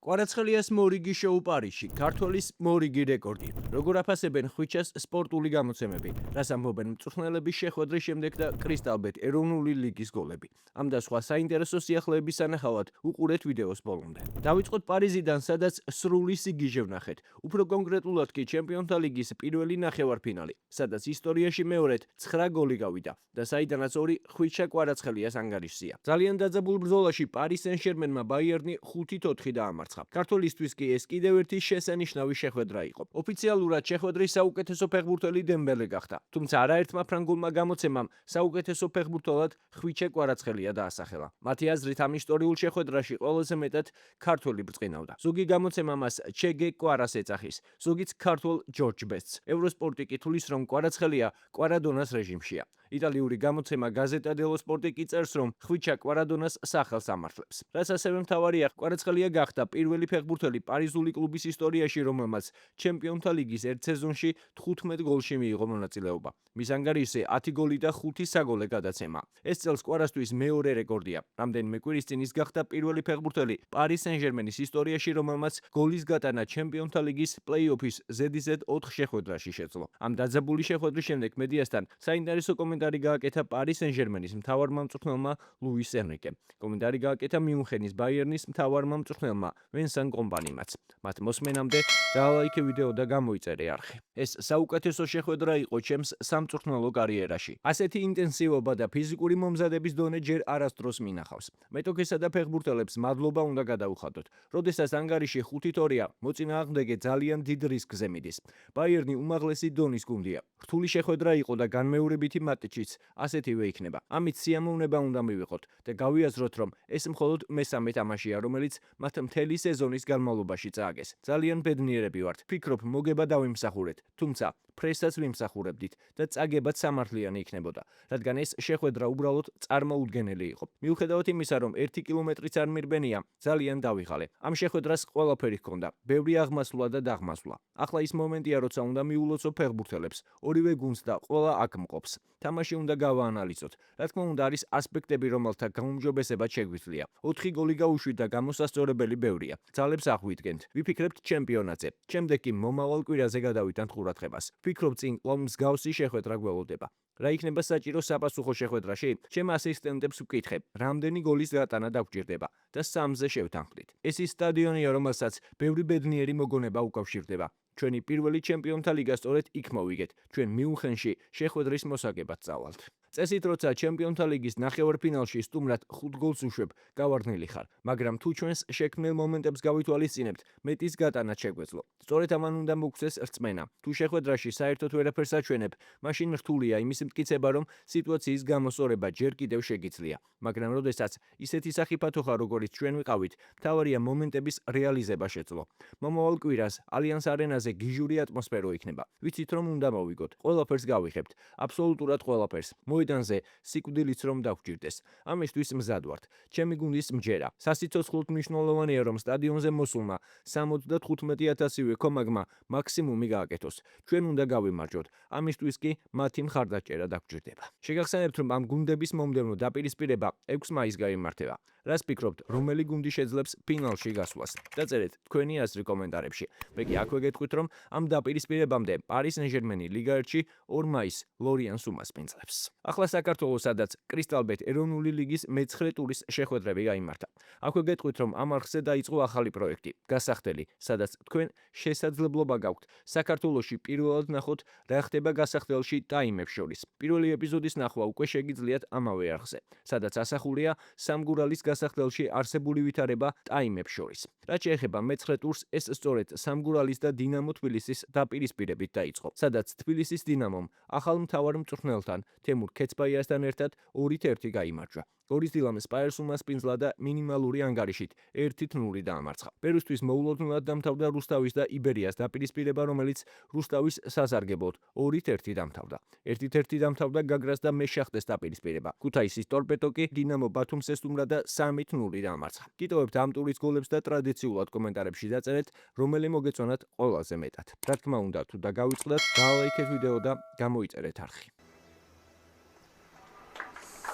კვარაცხელიას მორიგი შოუ პარიზში, ქართველის მორიგი რეკორდი. როგორ აფასებენ ხვიჩას სპორტული გამოცემები, რას ამბობენ მწვრთნელების შეხვედრის შემდეგ და კრისტალბეტ ეროვნული ლიგის გოლები. ამ და სხვა საინტერესო სიახლეების სანახავად უყურეთ ვიდეოს ბოლომდე. დავიწყოთ პარიზიდან, სადაც სრული სიგიჟე ვნახეთ. უფრო კონკრეტულად კი ჩემპიონთა ლიგის პირველი ნახევარფინალი, სადაც ისტორიაში მეორედ 9 გოლი გავიდა და საიდანაც 2 ხვიჩა კვარაცხელიას ანგარიშზია. ძალიან დაძაბულ ბრძოლაში პარი სენ-ჟერმენმა ბაიერნი 5-4 დაამარცხა. ქართველისთვის კი ეს კიდევ ერთი შესანიშნავი შეხვედრა იყო. ოფიციალურად შეხვედრის საუკეთესო ფეხბურთელი დემბელე გახდა, თუმცა არაერთმა ფრანგულმა გამოცემამ საუკეთესო ფეხბურთელად ხვიჩა კვარაცხელია დაასახელა. მათი აზრით ამ ისტორიულ შეხვედრაში ყველაზე მეტად ქართველი ბრწყინავდა. ზოგი გამოცემა მას ჩეგე კვარას ეძახის, ზოგიც ქართველ ჯორჯ ბესტს. ევროსპორტი კი თulis რომ კვარაცხელია კვარადონას რეჟიმშია. იტალიური გამოცემა გაზეტა დელო სპორტი კი წერს, რომ ხვიჩა კვარადონას სახელს ამართლებს. რაც ასევე მთავარია, კვარაცხელია გახდა პირველი ფეხბურთელი პარიზული კლუბის ისტორიაში, რომელმაც ჩემპიონთა ლიგის ერთ სეზონში 15 გოლში მიიღო მონაწილეობა. მის ანგარიშზე 10 გოლი და 5 საგოლე გადაცემა. ეს წელს კვარასთვის მეორე რეკორდია. რამდენიმე კვირის წინ ის გახდა პირველი ფეხბურთელი პარი სენ-ჟერმენის ისტორიაში, რომელმაც გოლის გატანა ჩემპიონთა ლიგის პლეი-ოფის ზედიზედ 4 შეხვედრაში შეძლო. ამ დაძაბული შეხვედრის შემდეგ მედიასთან საინტერესო კომენტარი გააკეთა პარი სენ-ჟერმენის მთავარმა მწვრთნელმა ლუის ენრიკემ. კომენტარი გააკეთა მიუნხენის ბაიერნის მთავარმა მწვრთნელმა ვენსან კომპანიმაც. მათ მოსმენამდე დაალაიქე ვიდეო და გამოიწერე არხი. ეს საუკეთესო შეხვედრა იყო ჩემს სამწვრთნელო კარიერაში. ასეთი ინტენსივობა და ფიზიკური მომზადების დონე ჯერ არასდროს მინახავს. მეტოქესა და ფეხბურთელებს მადლობა უნდა გადაუხადოთ. როდესაც ანგარიში 5-2-ია, მოწინააღმდეგე ძალიან დიდ რისკზე მიდის. ბაიერნი უმაღლესი დონის გუნდია. რთული შეხვედრა იყო და განმეორებითი მატჩიც ასეთივე იქნება. ამით სიამოვნება უნდა მივიღოთ და გავიაზროთ, რომ ეს მხოლოდ მესამე თამაშია, რომელიც მათ მთელი სეზონის განმავლობაში წააგეს. ძალიან ბედნიერები ვართ. ვფიქრობ, მოგება დავიმსახურეთ, თუმცა ფრესაც ვიმსახურებდით და წაგებაც სამართლიანი იქნებოდა, რადგან ეს შეხვედრა უბრალოდ წარმოუდგენელი იყო. მიუხედავად იმისა, რომ 1 კილომეტრიც არ მირბენია, ძალიან დავიღალე. ამ შეხვედრას ყველაფერი ჰქონდა, ბევრი აღმასვლა და დაღმასვლა. ახლა ის მომენტია, როცა უნდა მიულოცო ფეხბურთელებს, ორივე გუნდს და ყველა აქ მყოფს. თამაში უნდა გავაანალიზოთ. რა თქმა უნდა, არის ასპექტები, რომელთა გაუმჯობესება შეგვიძლია. 4 გოლი გაუშვით და გამოსასწორებელი ბევრია. ძალებს აღვიდგენთ. ვიფიქრებთ ჩემპიონატზე. შემდეგ კი მომავალ კვირაზე გადავიტანთ ყურადღებას. ვფიქრობ, წინ კვლავ მსგავსი შეხვედრა გველოდება. რა იქნება საჭირო საფასუხო შეხვედრაში? ჩემ ასისტენტებს ვკითხებ, რამდენი გოლის გატანა დაგვჭირდება და 3-ზე შევთანხმდით. ეს ის სტადიონია, რომელსაც ბევრი ბედნიერი მოგონება უკავშირდება. ჩვენი პირველი ჩემპიონთა ლიგა სწორედ იქ მოვიგეთ. ჩვენ მიუნხენში შეხვედრის მოსაგებად წავალთ. წესით, როცა ჩემპიონთა ლიგის ნახევარფინალში სტუმრად 5 გოლს უშვებ, გავარდნილი ხარ, მაგრამ თუ ჩვენს შექმნილ მომენტებს გავითვალისწინებთ, მეტის გატანა შეგვეძლო. სწორედ ამან უნდა მოგცეს რწმენა. თუ შეხვედრაში საერთოდ ვერაფერს აჩვენებ, მაშინ რთულია იმის მტკიცება, რომ სიტუაციის გამოსწორება ჯერ კიდევ შეგიძლია. მაგრამ როდესაც ისეთი სახიფათო ხარ, როგორიც ჩვენ ვიყავით, მთავარია მომენტების რეალიზება შეძლო. მომავალ კვირას ალიანს არენაზე გიჟური ატმოსფერო იქნება. ვიცით, რომ უნდა მოვიგოთ. ყველაფერს გავიხებთ, აბსოლუტურად ყველაფერს. მოედანზე სიკვდილიც რომ დავჭირდეს. ამისთვის მზად ვართ. ჩემი გუნდის მჯერა. სასიცოცხლოდ მნიშვნელოვანია, რომ სტადიონზე მოსულმა 75,000-ვე კომაგმა მაქსიმუმი გააკეთოს. ჩვენ უნდა გავიმარჯვოთ. ამისთვის კი მათი მხარდაჭერა დაგვჭირდება. შეგახსენებთ, რომ ამ გუნდების მომდევნო დაპირისპირება 6 მაისს გაიმართება. რას ფიქრობთ, რომელი გუნდი შეძლებს ფინალში გასვლას? დაწერეთ თქვენი აზრი კომენტარებში. მე კი აქვე გეტყვით, რომ ამ დაპირისპირებამდე პარი სენ-ჟერმენი ლიგა 1-ში 2 მაისს ლორიანს უმასპინძლებს. ახლა საქართველოს, სადაც კრისტალბეტ ეროვნული ლიგის მე-9 ტურის შეხვედრები გაიმართა. აქვე გეტყვით, რომ ამ არხზე დაიწყო ახალი პროექტი, გასახდელი, სადაც თქვენ შესაძლებლობა გაქვთ საქართველოში პირველად ნახოთ, რა ხდება გასახდელში ტაიმებს შორის. პირველი ეპიზოდის ნახვა უკვე შეგიძლიათ ამავე არხზე, სადაც ასახულია სამგურალის გასახდელში არსებული ვითარება ტაიმებს შორის. რაც შეეხება მე-9 ტურს, ეს სწორედ სამგურალის და დინამო თბილისის დაპირისპირებით დაიწყო, სადაც თბილისის დინამომ ახალ მთავარ მწვრთნელთან თემურ ქეცბაიასთან ერთად 2-1 გაიმარჯვა. გორის დილამ სპაიერს უმასპინძლა და მინიმალური ანგარიშით 1-0 დაამარცხა. პერუსთვის მოულოდნელად დამთავრდა რუსთავის და იბერიას დაპირისპირება, რომელიც რუსთავის სასარგებლოდ 2-1 დამთავრდა. 1-1 დამთავრდა გაგრას და მეშახტეს დაპირისპირება. ქუთაისის ტორპედო კი დინამო ბათუმს ესტუმრა და 3-0 დაამარცხა. გიტოვებთ ამ ტურის გოლებს და ტრადიციულად კომენტარებში დაწერეთ, რომელი მოგეწონათ ყველაზე მეტად. რა თქმა უნდა, თუ დაგავიწყდათ, დაალაიქეთ ვიდეო და გამოიწერეთ არხი.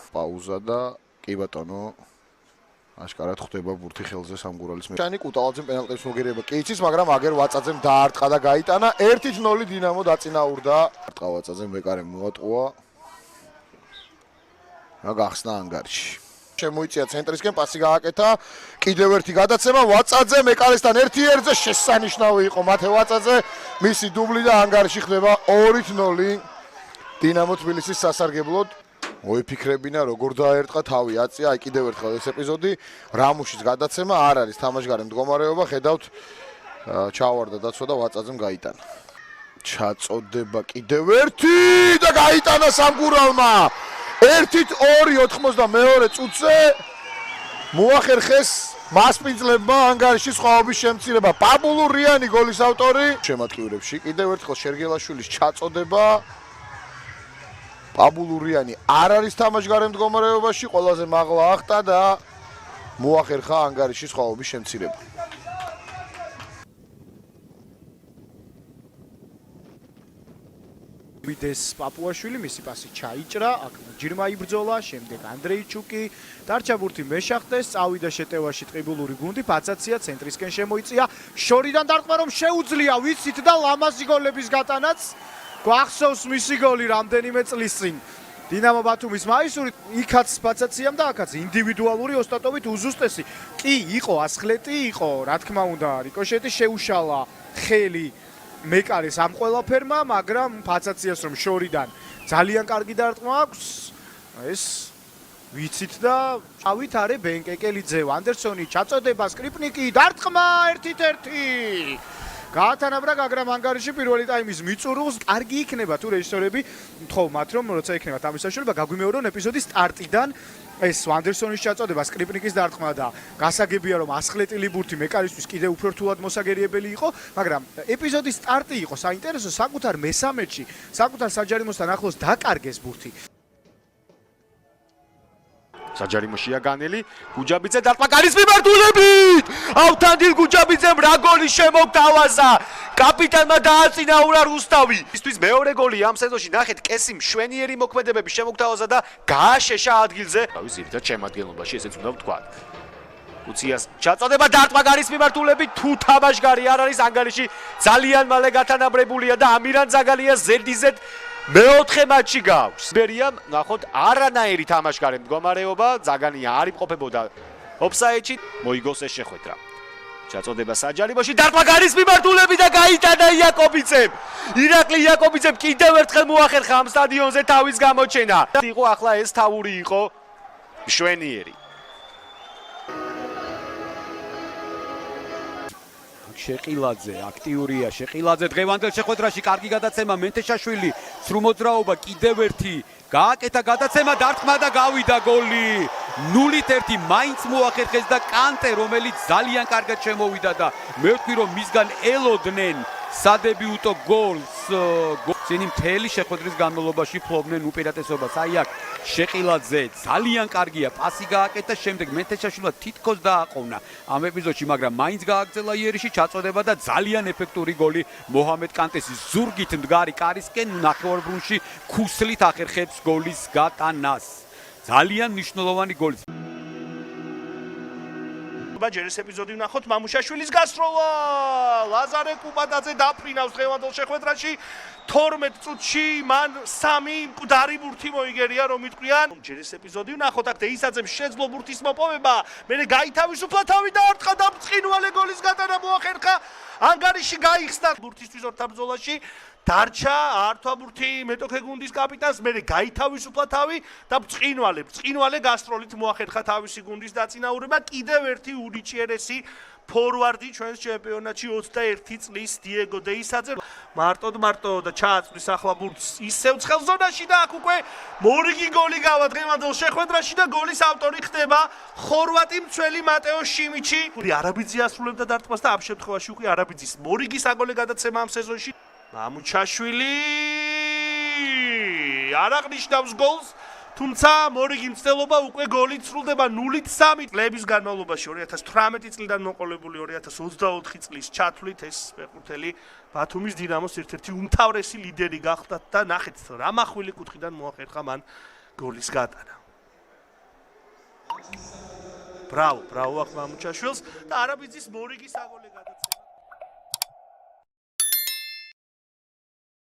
პაუზა და კი ბატონო აშკარად ხვდება ბურთი ხელზე სამგურალის მეჩანი კუტალაძემ პენალტის მოგერება კი იცის, მაგრამ აგერ ვაწაძემ დაარტყა და გაიტანა 1-0 დინამო დაწინაურდა. ვაწაძემ ვეკარემ მოატყუა. რა გახსნა ანგარიში. შემოიწია ცენტრისკენ პასი გააკეთა, კიდევ ერთი გადაცემა ვაწაძე მეკარესთან 1-1-ზე შესანიშნავი იყო მათე ვაწაძე, მისი დუბლი და ანგარიში ხდება 2-0 დინამო თბილისის სასარგებლოდ. მოიფიქრებინა როგორ დაერტყა თავი აწია, აი კიდევ ერთხელ ეს ეპიზოდი, რამუშის გადაცემა არ არის თამაშგარე მდგომარეობა, ხედავთ ჩავარდა დაცვა და ვაწაძემ გაიტანა. ჩაწოდება კიდევ ერთი და გაიტანა სამგურალმა. 1-2 92 წუთზე მოახერხეს მასპინძლებმა ანგარიშის სხვაობის შემცირება. პაბულურიანი გოლის ავტორი შემატკივრებში კიდევ ერთხელ შერგელაშვილის ჩაწოდება. პაბულურიანი არ არის თამაშგარე მდგომარეობაში, ყველაზე მაღლა ახტა და მოახერხა ანგარიშის სხვაობის შემცირება. ვიდეს პაპუაშვილი, მისი პასი ჩაიჭრა, აქ ჯირმა იბრძოლა, შემდეგ ანდრეიჩუკი, დარჩა ბურთი მეშახტეს, წავიდა შეტევაში ტყიბულური გუნდი, ფაცაცია ცენტრისკენ შემოიწია, შორიდან დარტყმა რომ შეუძლია ვიცით და ლამაზი გოლების გატანაც. გვახსოვს მისი გოლი რამდენიმე წლის წინ. დინამო ბათუმის მაისური, იქაც ფაცაციამ და აქაც ინდივიდუალური ოსტატობით უზუსტესი. კი, იყო ასხლეტი, იყო, რა თქმა უნდა, რიკოშეტი შეუშალა ხელი მეკარეს ამ ყველაფერმა, მაგრამ ფაცაციას რომ შორიდან ძალიან კარგი დარტყმა აქვს, ეს ვიცით და წავით არე ბენკეკელიძე, ვანდერსონი ჩაწოდება, სკრიპნიკი, დარტყმა 1-1. გაათანაბრა გაგრამ ანგარიში პირველი ტაიმის მიწურულს. კარგი იქნება თუ რეჟისორები თხოვმათ რომ როცა იქნება ამის საშუალება გაგვიმეორონ ეპიზოდის სტარტიდან ეს ვანდერსონის ჩაწოდება, სკრიპნიკის დარტყმა და გასაგებია რომ ასხლეტილი ბურთი მეკარისთვის კიდევ უფრო რთულად მოსაგერიებელი იყო, მაგრამ ეპიზოდის სტარტი იყო საინტერესო, საკუთარ მესამეში, საკუთარ საჯარიმოსთან ახლოს დაკარგეს ბურთი. საჯარიმოშია განელი, გუჯაბიძე დარტყმა გარის მიმართულებით. ავთანდილ გუჯაბიძემ რა გოლი შემოგთავაზა. კაპიტანმა დააწინაურა რუსთავი. ისთვის მეორე გოლი ამ სეზონში ნახეთ, კესი მშვენიერი მოქმედებები შემოგთავაზა და გააშეშა ადგილზე. თავის ზირთა შემადგენლობაში ესეც უნდა ვთქვა. უციას ჩაწოდება დარტყმა გარის მიმართულებით, თუ თამაშგარი არ არის ანგარიში ძალიან მალე გათანაბრებულია და ამირან ზაგალია ზედიზედ მეოთხე მატჩი გავს. ბერიამ ნახოთ არანაირი თამაშგარე მდგომარეობა, ზაგანია არ იმყოფებოდა ოფსაიდში, მოიგოს ეს შეხვედრა. ჩაწოდება საჯარიმოში, დარტყმა გარის მიმართულებით და გაიტანა იაკობიძემ. ირაკლი იაკობიძემ კიდევ ერთხელ მოახერხა ამ სტადიონზე თავის გამოჩენა. იყო ახლა ეს თავური იყო მშვენიერი. შეყილაძე აქტიურია, შეყილაძე დღევანდელ შეხვედრაში კარგი გადაცემა, მენთეშაშვილი სრუმოძრაობა კიდევ ერთი გააკეთა გადაცემა, დარტყმა და გავიდა გოლი. 0-1 მაინც მოახერხეს და კანტე, რომელიც ძალიან კარგად შემოვიდა და მე ვთქვი რომ მისგან ელოდნენ სადებიუტო გოლს. ისინი მთელი შეხვედრის განმავლობაში ფლობდნენ უპირატესობას. აი აქ შეყილაძე ძალიან კარგია, პასი გააკეთა, შემდეგ მენთეშაშვილმა თითქოს დააყოვნა ამ ეპიზოდში, მაგრამ მაინც გააგრძელა იერიში ჩაწოდება და ძალიან ეფექტური გოლი მოჰამედ კანტესი ზურგით მდგარი კარისკენ ნახევარბრუნში ქუსლით ახერხებს გოლის გატანას. ძალიან მნიშვნელოვანი გოლი. ჯერ ეს ეპიზოდი ვნახოთ, მამუშაშვილის გასროლა. ლაზარე კუპატაძე დაფრინავს დღევანდელ შეხვედრაში. 12 წუთში მან 3 მკვდარი ბურთი მოიგერია, რომ იტყვიან. ჯერ ეს ეპიზოდი ვნახოთ, აქ დეისაძემ შეძლო ბურთის მოპოვება. მერე გაითავისუფლა თავი და არტყა და ბრწყინვალე გოლის გატანა მოახერხა. ანგარიში გაიხსნა ბურთისთვის ორთაბრძოლაში. დარჩა ართვა ბურთი მეტოქე გუნდის კაპიტანს, მერე გაითავისუფლა თავი და ბრწყინვალე გასტროლით მოახერხა თავისი გუნდის დაწინაურება. კიდევ ერთი უნიჭიერესი ფორვარდი ჩვენს ჩემპიონატში 21 წლის დიეგო დეისაძე მარტო და ჩააწვის ახლა ბურთს ისევ ცხელ ზონაში და აქ უკვე მორიგი გოლი გავა დღევანდელ შეხვედრაში და გოლის ავტორი ხდება ხორვატი მცველი მატეო შიმიჩი. არაბიძე ასრულებდა დარტყმას და ამ შემთხვევაში უკვე არაბიძის მორიგი საგოლე გადაცემა ამ სეზონში. მამუჩაშვილი არ აღნიშნავს გოლს, თუმცა მორიგი მცდელობა უკვე გოლით სრულდება 0-3 წლების განმავლობაში. 2018 წლიდან მოყოლებული 2024 წლის ჩათვლით ეს ფეხბურთელი ბათუმის დინამოს ერთ-ერთი უმთავრესი ლიდერი გახდა და ნახეთ რა მახვილი კუთხიდან მოახერხა მან გოლის გატანა. ბრავო, ბრავო აქ მამუჩაშვილს და არაბიძის მორიგი საგოლე გადაცემა.